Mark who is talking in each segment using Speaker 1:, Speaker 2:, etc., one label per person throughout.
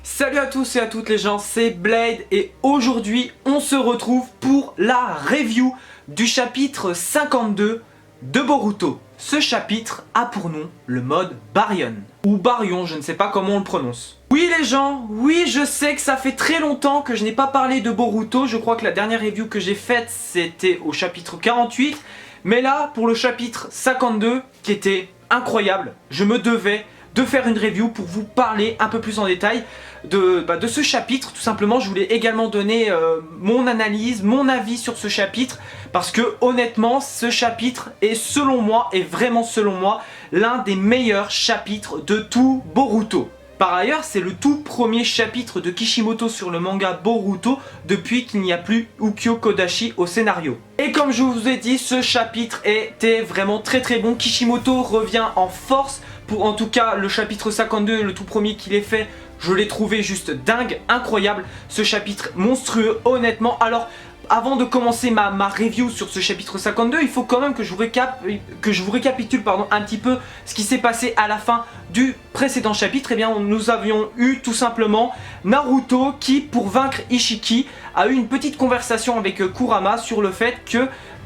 Speaker 1: Salut à tous et à toutes les gens, c'est Blade et aujourd'hui on se retrouve pour la review du chapitre 52 de Boruto. Ce chapitre a pour nom le mode Baryon, ou Baryon, je ne sais pas comment on le prononce. Oui les gens, oui je sais que ça fait très longtemps que je n'ai pas parlé de Boruto, je crois que la dernière review que j'ai faite c'était au chapitre 48, mais là pour le chapitre 52 qui était incroyable, je me devais de faire une review pour vous parler un peu plus en détail de ce chapitre. Tout simplement, je voulais également donner mon analyse, mon avis sur ce chapitre, parce que honnêtement, ce chapitre est selon moi, et vraiment selon moi, l'un des meilleurs chapitres de tout Boruto. Par ailleurs, c'est le tout premier chapitre de Kishimoto sur le manga Boruto depuis qu'il n'y a plus Ukyo Kodashi au scénario. Et comme je vous ai dit, ce chapitre était vraiment très bon. Kishimoto revient en force pour en tout cas le chapitre 52, le tout premier qu'il ait fait. Je l'ai trouvé juste dingue, incroyable. Ce chapitre monstrueux, honnêtement. Alors, avant de commencer ma review sur ce chapitre 52, il faut quand même que je vous récapitule un petit peu ce qui s'est passé à la fin du précédent chapitre. Eh bien, nous avions eu tout simplement Naruto qui, pour vaincre Ishiki, a eu une petite conversation avec Kurama sur le fait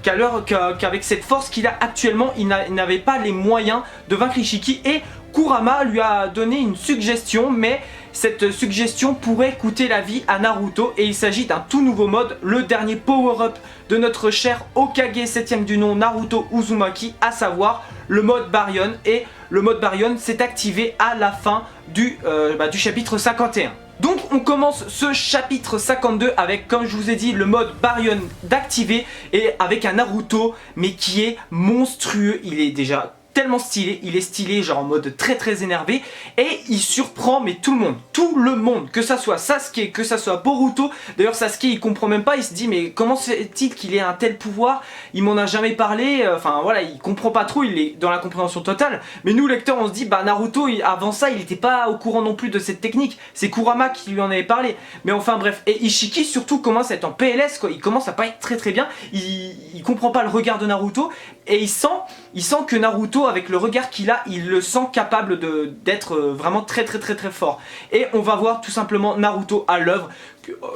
Speaker 1: qu'avec cette force qu'il a actuellement, il n'avait pas les moyens de vaincre Ishiki, et Kurama lui a donné une suggestion, mais cette suggestion pourrait coûter la vie à Naruto, et il s'agit d'un tout nouveau mode, le dernier power-up de notre cher Hokage 7ème du nom Naruto Uzumaki, à savoir le mode Baryon. Et le mode Baryon s'est activé à la fin du chapitre 51. Donc on commence ce chapitre 52 avec, comme je vous ai dit, le mode Baryon d'activer, et avec un Naruto mais qui est monstrueux. Il est déjà tellement stylé, il est stylé genre en mode très énervé, et il surprend mais tout le monde, que ça soit Sasuke, que ça soit Boruto. D'ailleurs Sasuke il comprend même pas, il se dit mais comment c'est-il qu'il ait un tel pouvoir, il m'en a jamais parlé, enfin voilà, il comprend pas trop, il est dans la compréhension totale. Mais nous lecteurs on se dit bah Naruto avant ça il était pas au courant non plus de cette technique, c'est Kurama qui lui en avait parlé. Mais enfin bref, et Ishiki surtout commence à être en PLS quoi, il commence à pas être très bien, il comprend pas le regard de Naruto, et il sent que Naruto, avec le regard qu'il a, il le sent capable d'être vraiment très fort. Et on va voir tout simplement Naruto à l'œuvre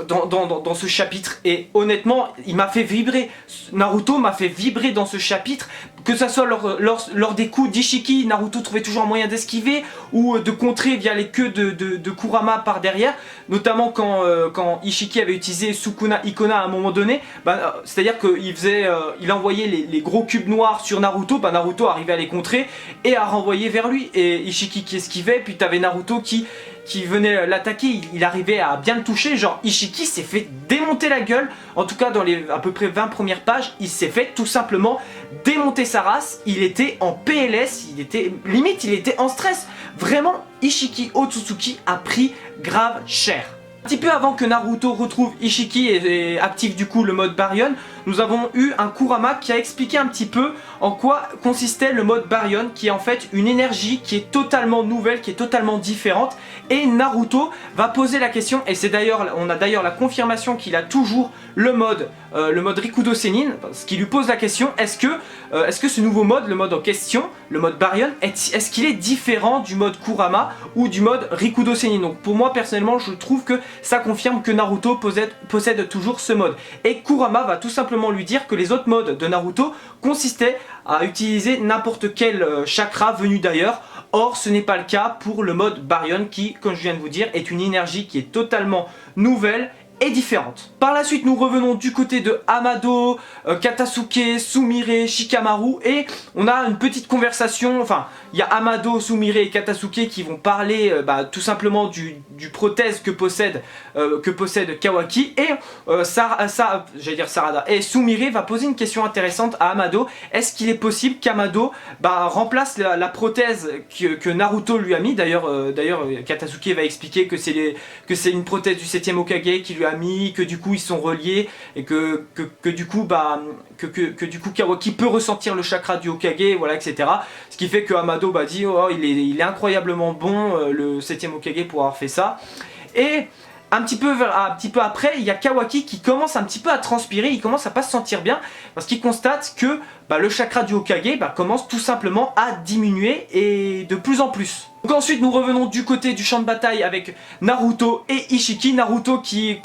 Speaker 1: dans ce chapitre, et honnêtement il m'a fait vibrer. Naruto m'a fait vibrer dans ce chapitre, que ça soit lors des coups d'Ishiki, Naruto trouvait toujours un moyen d'esquiver ou de contrer via les queues de Kurama par derrière, notamment quand Ishiki avait utilisé Sukuna Ikona à un moment donné, c'est à dire qu'il envoyait les gros cubes noirs sur Naruto, Naruto arrivait à les contrer et à renvoyer vers lui, et Ishiki qui esquivait, puis t'avais Naruto qui venait l'attaquer, il arrivait à bien le toucher. Genre Ishiki s'est fait démonter la gueule, en tout cas dans les à peu près 20 premières pages, il s'est fait tout simplement démonter sa race. Il était en PLS, il était en stress. Vraiment, Ishiki Otsutsuki a pris grave cher. Un petit peu avant que Naruto retrouve Ishiki et active du coup le mode Baryon, nous avons eu un Kurama qui a expliqué un petit peu en quoi consistait le mode Baryon, qui est en fait une énergie qui est totalement nouvelle, qui est totalement différente. Et Naruto va poser la question, et on a d'ailleurs la confirmation qu'il a toujours le mode Rikudo Sennin, ce qui lui pose la question, est-ce que ce nouveau mode, le mode en question, le mode Baryon, est-ce qu'il est différent du mode Kurama ou du mode Rikudo Sennin? Donc pour moi personnellement je trouve que ça confirme que Naruto possède toujours ce mode. Et Kurama va tout simplement lui dire que les autres modes de Naruto consistaient à utiliser n'importe quel chakra venu d'ailleurs. Or ce n'est pas le cas pour le mode Baryon qui, comme je viens de vous dire, est une énergie qui est totalement nouvelle et différente. Par la suite nous revenons du côté de Amado, Katasuke, Sumire, Shikamaru, et on a une petite conversation. Enfin il y a Amado, Sumire et Katasuke qui vont parler tout simplement du prothèse que possède Kawaki, et Sarada, et Sumire va poser une question intéressante à Amado. Est-ce qu'il est possible qu'Amado remplace la prothèse que Naruto lui a mis? D'ailleurs Katasuke va expliquer que c'est une prothèse du 7ème Hokage qui lui a mis, que du coup ils sont reliés, et que du coup Kawaki peut ressentir le chakra du Hokage, voilà, etc. Ce qui fait que Amado dit oh il est incroyablement bon, le 7ème Hokage, pour avoir fait ça. Et un petit peu après, il y a Kawaki qui commence un petit peu à transpirer, il commence à pas se sentir bien parce qu'il constate que bah, le chakra du Hokage commence tout simplement à diminuer et de plus en plus. Donc ensuite nous revenons du côté du champ de bataille avec Naruto et Ishiki. Naruto qui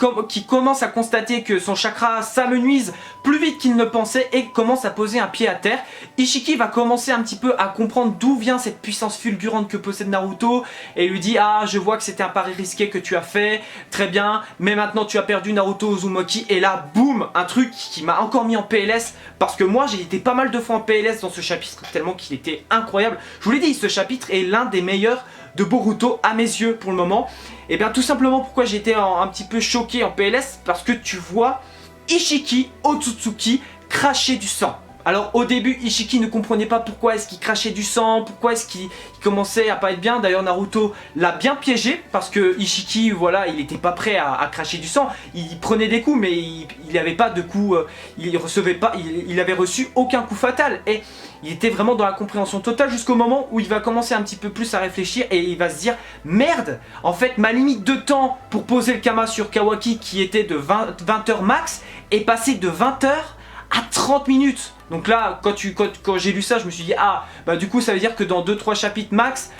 Speaker 1: commence à constater que son chakra s'amenuise plus vite qu'il ne pensait et commence à poser un pied à terre. Ishiki va commencer un petit peu à comprendre d'où vient cette puissance fulgurante que possède Naruto et lui dit: ah, je vois que c'était un pari risqué que tu as fait, très bien, mais maintenant tu as perdu Naruto Uzumaki. Et là boum, un truc qui m'a encore mis en PLS, parce que moi j'ai été pas mal de fois en PLS dans ce chapitre tellement qu'il était incroyable. Je vous l'ai dit, ce chapitre est l'un des meilleurs de Boruto à mes yeux pour le moment. Et bien tout simplement pourquoi j'étais un petit peu choqué en PLS, parce que tu vois Ishiki Otsutsuki cracher du sang. Alors au début Ishiki ne comprenait pas pourquoi est-ce qu'il crachait du sang, pourquoi est-ce qu'il commençait à pas être bien. D'ailleurs Naruto l'a bien piégé parce que Ishiki, voilà, il était pas prêt à cracher du sang. Il prenait des coups mais il n'avait pas de coups, il recevait pas, il avait reçu aucun coup fatal. Et il était vraiment dans la compréhension totale jusqu'au moment où il va commencer un petit peu plus à réfléchir et il va se dire: merde, en fait ma limite de temps pour poser le Kama sur Kawaki qui était de 20 heures max est passée de 20 heures à 30 minutes. Donc là, quand j'ai lu ça, je me suis dit: ah, bah du coup ça veut dire que dans 2-3 chapitres max,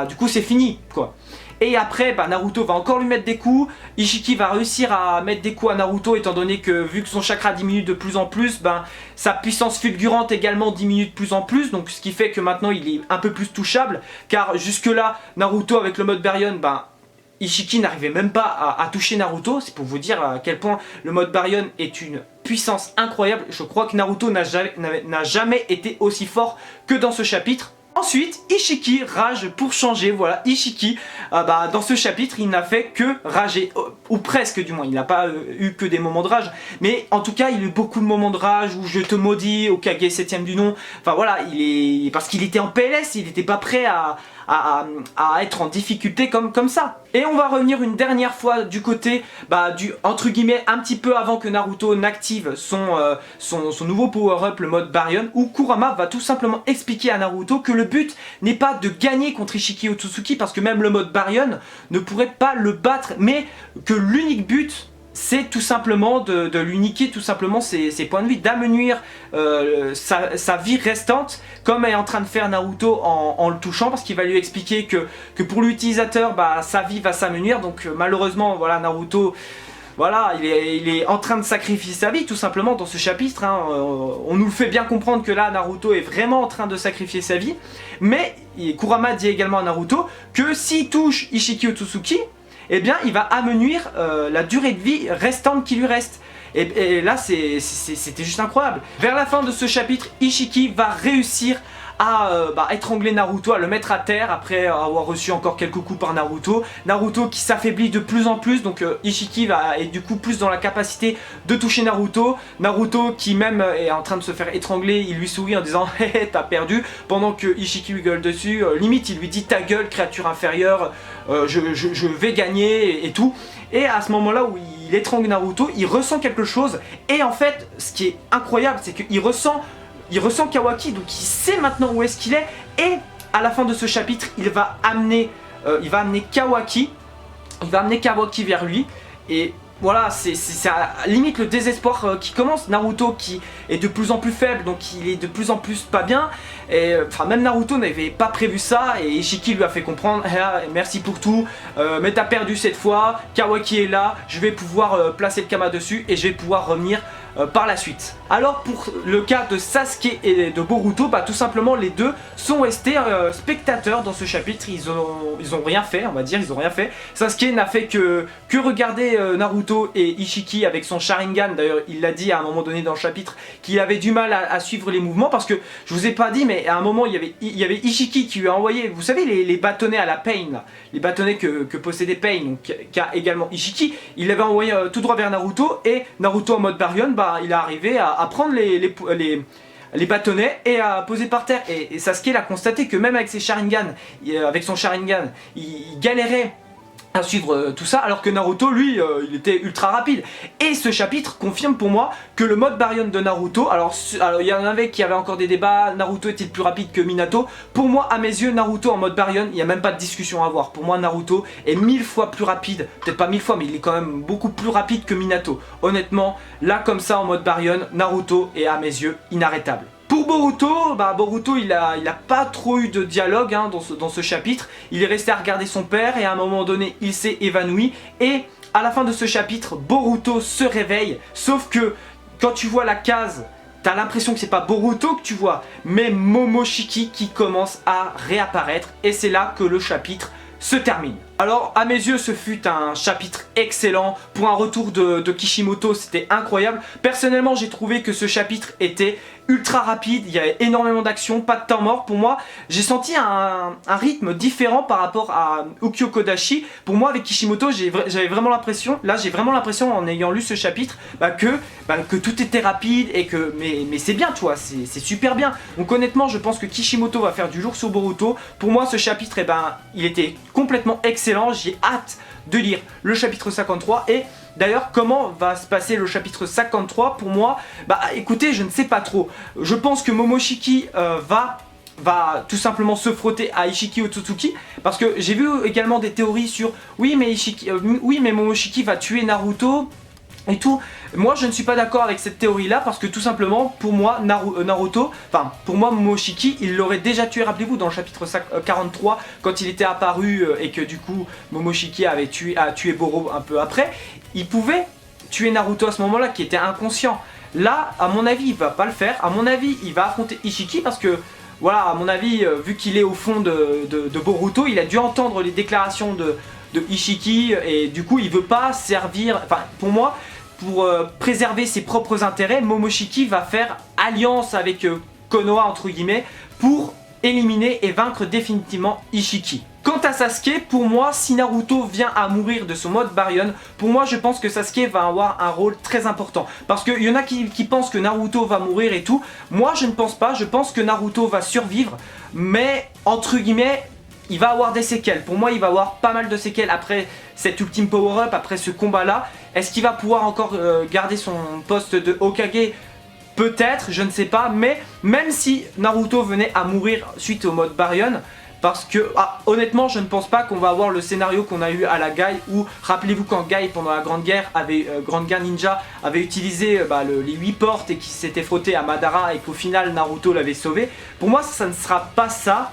Speaker 1: du coup c'est fini, quoi. Et après, Naruto va encore lui mettre des coups. Ishiki va réussir à mettre des coups à Naruto, étant donné que vu que son chakra diminue de plus en plus, sa puissance fulgurante également diminue de plus en plus. Donc ce qui fait que maintenant il est un peu plus touchable. Car jusque là, Naruto avec le mode Baryon, Ishiki n'arrivait même pas à toucher Naruto. C'est pour vous dire à quel point le mode Baryon est une puissance incroyable. Je crois que Naruto n'a jamais été aussi fort que dans ce chapitre. Ensuite, Ishiki rage pour changer. Voilà, Ishiki, dans ce chapitre, il n'a fait que rager, ou presque du moins. Il n'a pas eu que des moments de rage, mais en tout cas, il a eu beaucoup de moments de rage où je te maudis, Hokage 7ème du nom. Enfin voilà, parce qu'il était en PLS, il n'était pas prêt à être en difficulté comme ça. Et on va revenir une dernière fois du côté entre guillemets un petit peu avant que Naruto n'active son nouveau power-up, le mode Baryon, où Kurama va tout simplement expliquer à Naruto que le but n'est pas de gagner contre Ishiki Otsutsuki, parce que même le mode Baryon ne pourrait pas le battre, mais que l'unique but c'est tout simplement de lui niquer tout simplement ses points de vie, d'amenuire sa vie restante, comme est en train de faire Naruto en le touchant, parce qu'il va lui expliquer que pour l'utilisateur, sa vie va s'amenuire. Donc malheureusement, voilà, Naruto, voilà, il est en train de sacrifier sa vie tout simplement dans ce chapitre, hein. On nous le fait bien comprendre que là Naruto est vraiment en train de sacrifier sa vie, mais Kurama dit également à Naruto que s'il touche Ishiki Otsutsuki, eh bien il va amenuire la durée de vie restante qui lui reste. Et là c'était juste incroyable. Vers la fin de ce chapitre, Ishiki va réussir à étrangler Naruto, à le mettre à terre après avoir reçu encore quelques coups par Naruto. Naruto qui s'affaiblit de plus en plus, donc Ishiki est du coup plus dans la capacité de toucher Naruto. Naruto qui même est en train de se faire étrangler, il lui sourit en disant hé, t'as perdu, pendant que Ishiki lui gueule dessus, limite il lui dit ta gueule créature inférieure, je vais gagner et tout. Et à ce moment là où il étrangle Naruto, il ressent quelque chose, et en fait ce qui est incroyable c'est qu'il ressent Kawaki, donc il sait maintenant où est-ce qu'il est, et à la fin de ce chapitre, il va amener Kawaki vers lui, et voilà, c'est à limite le désespoir qui commence. Naruto qui est de plus en plus faible, donc il est de plus en plus pas bien, et même Naruto n'avait pas prévu ça, et Ishiki lui a fait comprendre merci pour tout, mais t'as perdu cette fois, Kawaki est là, je vais pouvoir placer le Kama dessus, et je vais pouvoir revenir par la suite. Alors pour le cas de Sasuke et de Boruto, tout simplement les deux sont restés spectateurs dans ce chapitre. Ils ont rien fait, on va dire, ils ont rien fait. Sasuke n'a fait que regarder Naruto et Ishiki avec son Sharingan. D'ailleurs il l'a dit à un moment donné dans le chapitre qu'il avait du mal à suivre les mouvements, parce que je vous ai pas dit, mais à un moment il y avait Ishiki qui lui a envoyé, vous savez, les bâtonnets à la Pain là, les bâtonnets que possédait Pain, donc qu'a également Ishiki. Il l'avait envoyé tout droit vers Naruto, et Naruto en mode Baryon, il est arrivé à prendre les bâtonnets et à poser par terre. Et Sasuke a constaté que même avec ses Sharingan, avec son Sharingan, il galérait à suivre tout ça, alors que Naruto lui il était ultra rapide. Et ce chapitre confirme pour moi que le mode Baryon de Naruto, alors il y en avait qui avaient encore des débats, Naruto était plus rapide que Minato. Pour moi, à mes yeux, Naruto en mode Baryon, il n'y a même pas de discussion à avoir. Pour moi, Naruto est 1000 fois plus rapide, peut-être pas 1000 fois, mais il est quand même beaucoup plus rapide que Minato. Honnêtement, là comme ça en mode Baryon, Naruto est à mes yeux inarrêtable. Pour Boruto, Boruto il a pas trop eu de dialogue hein, dans ce chapitre. Il est resté à regarder son père et à un moment donné il s'est évanoui. Et à la fin de ce chapitre, Boruto se réveille. Sauf que quand tu vois la case, t'as l'impression que c'est pas Boruto que tu vois, mais Momoshiki qui commence à réapparaître. Et c'est là que le chapitre se termine. Alors à mes yeux ce fut un chapitre excellent. Pour un retour de Kishimoto, c'était incroyable. Personnellement j'ai trouvé que ce chapitre était ultra rapide, il y avait énormément d'action, pas de temps mort. Pour moi j'ai senti un rythme différent par rapport à Ukyo Kodashi. Pour moi avec Kishimoto j'avais vraiment l'impression, là j'ai vraiment l'impression en ayant lu ce chapitre que tout était rapide et que mais c'est bien toi, c'est super bien. Donc honnêtement je pense que Kishimoto va faire du lourd sur Boruto. Pour moi ce chapitre il était complètement excellent, j'ai hâte de lire le chapitre 53 et d'ailleurs comment va se passer le chapitre 53 pour moi, écoutez je ne sais pas trop. Je pense que Momoshiki va tout simplement se frotter à Ishiki Otsutsuki parce que j'ai vu également des théories sur oui mais Momoshiki va tuer Naruto et tout. Moi je ne suis pas d'accord avec cette théorie là parce que tout simplement pour moi pour moi Momoshiki il l'aurait déjà tué. Rappelez-vous dans le chapitre 43 quand il était apparu et que du coup Momoshiki a tué Boro un peu après, il pouvait tuer Naruto à ce moment là qui était inconscient. Là à mon avis il va pas le faire, à mon avis il va affronter Ishiki parce que voilà à mon avis vu qu'il est au fond de Boruto, il a dû entendre les déclarations de Ishiki et du coup il veut pas servir, pour moi pour préserver ses propres intérêts, Momoshiki va faire alliance avec Konoha entre guillemets pour éliminer et vaincre définitivement Ishiki. Quant à Sasuke, pour moi, si Naruto vient à mourir de son mode Baryon, pour moi je pense que Sasuke va avoir un rôle très important. Parce qu'il y en a qui pensent que Naruto va mourir et tout. Moi je ne pense pas, je pense que Naruto va survivre, mais entre guillemets, il va avoir des séquelles. Pour moi il va avoir pas mal de séquelles après cet ultime power-up, après ce combat là. Est-ce qu'il va pouvoir encore garder son poste de Hokage? Peut-être, je ne sais pas, mais même si Naruto venait à mourir suite au mode Baryon, parce que honnêtement je ne pense pas qu'on va avoir le scénario qu'on a eu à la Guy où, rappelez-vous quand Guy pendant la Grande Guerre Ninja avait utilisé les 8 portes et qui s'était frotté à Madara et qu'au final Naruto l'avait sauvé. Pour moi ça ne sera pas ça.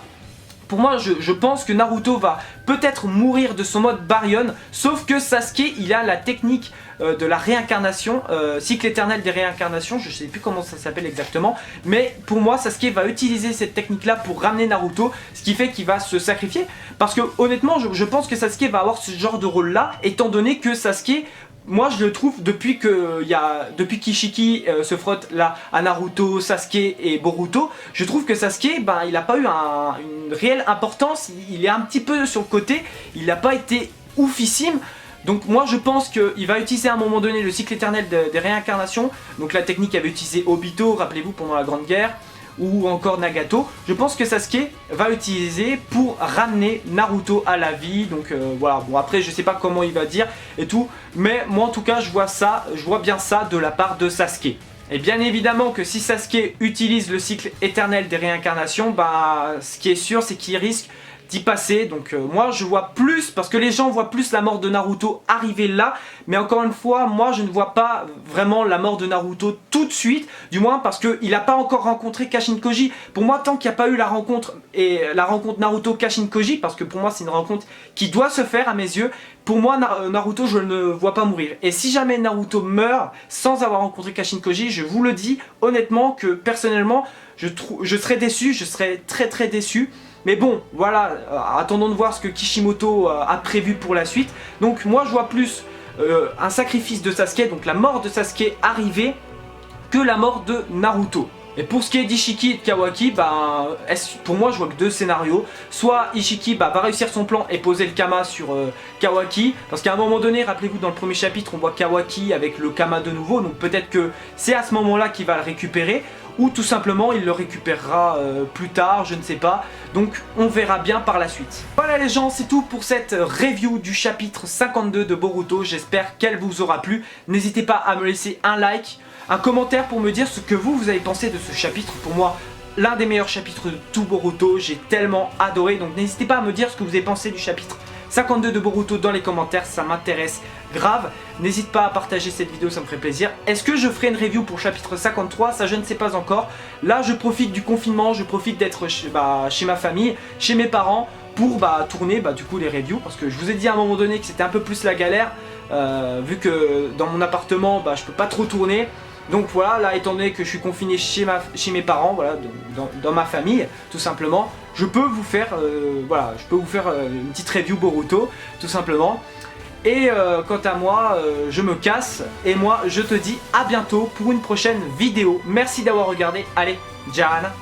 Speaker 1: Pour moi, je pense que Naruto va peut-être mourir de son mode Baryon, sauf que Sasuke, il a la technique de la réincarnation, cycle éternel des réincarnations, je ne sais plus comment ça s'appelle exactement, mais pour moi, Sasuke va utiliser cette technique-là pour ramener Naruto, ce qui fait qu'il va se sacrifier, parce que honnêtement, je pense que Sasuke va avoir ce genre de rôle-là, étant donné que Sasuke... Moi je le trouve depuis qu'Ishiki se frotte là à Naruto, Sasuke et Boruto, je trouve que Sasuke il n'a pas eu une réelle importance, il est un petit peu sur le côté, il n'a pas été oufissime. Donc moi je pense qu'il va utiliser à un moment donné le cycle éternel des réincarnations, donc la technique qu'avait utilisé Obito, rappelez-vous pendant la Grande Guerre, ou encore Nagato. Je pense que Sasuke va utiliser pour ramener Naruto à la vie. Donc voilà, bon après je sais pas comment il va dire et tout, mais moi en tout cas je vois bien ça de la part de Sasuke. Et bien évidemment que si Sasuke utilise le cycle éternel des réincarnations, ce qui est sûr c'est qu'il risque d'y passer. Donc moi je vois plus, parce que les gens voient plus la mort de Naruto arriver là, mais encore une fois moi je ne vois pas vraiment la mort de Naruto tout de suite, du moins parce qu'il n'a pas encore rencontré Kashin Koji. Pour moi tant qu'il n'y a pas eu la rencontre Naruto Kashin Koji, parce que pour moi c'est une rencontre qui doit se faire à mes yeux, pour moi Naruto je ne vois pas mourir. Et si jamais Naruto meurt sans avoir rencontré Kashin Koji, je vous le dis honnêtement que personnellement je serais déçu, je serais très déçu. Mais bon, voilà, attendons de voir ce que Kishimoto a prévu pour la suite. Donc moi je vois plus un sacrifice de Sasuke, donc la mort de Sasuke arriver, que la mort de Naruto. Et pour ce qui est d'Ishiki et de Kawaki, pour moi je vois que deux scénarios. Soit Ishiki va réussir son plan et poser le Kama sur Kawaki, parce qu'à un moment donné, rappelez-vous dans le premier chapitre on voit Kawaki avec le Kama de nouveau, donc peut-être que c'est à ce moment là qu'il va le récupérer. ou tout simplement il le récupérera plus tard, je ne sais pas. Donc on verra bien par la suite. Voilà les gens, c'est tout pour cette review du chapitre 52 de Boruto. J'espère qu'elle vous aura plu. N'hésitez pas à me laisser un like, un commentaire pour me dire ce que vous avez pensé de ce chapitre. Pour moi, l'un des meilleurs chapitres de tout Boruto, j'ai tellement adoré. Donc n'hésitez pas à me dire ce que vous avez pensé du chapitre 52 de Boruto dans les commentaires, ça m'intéresse grave. N'hésite pas à partager cette vidéo, ça me ferait plaisir. Est-ce que je ferai une review pour chapitre 53? Ça je ne sais pas encore. Là je profite du confinement, je profite d'être chez ma famille, chez mes parents pour tourner du coup les reviews. Parce que je vous ai dit à un moment donné que c'était un peu plus la galère vu que dans mon appartement je peux pas trop tourner. Donc voilà, là étant donné que je suis confiné chez mes parents, voilà, dans ma famille, tout simplement, je peux vous faire, une petite review Boruto, tout simplement. Et quant à moi, je me casse, et moi je te dis à bientôt pour une prochaine vidéo. Merci d'avoir regardé, allez, Jana.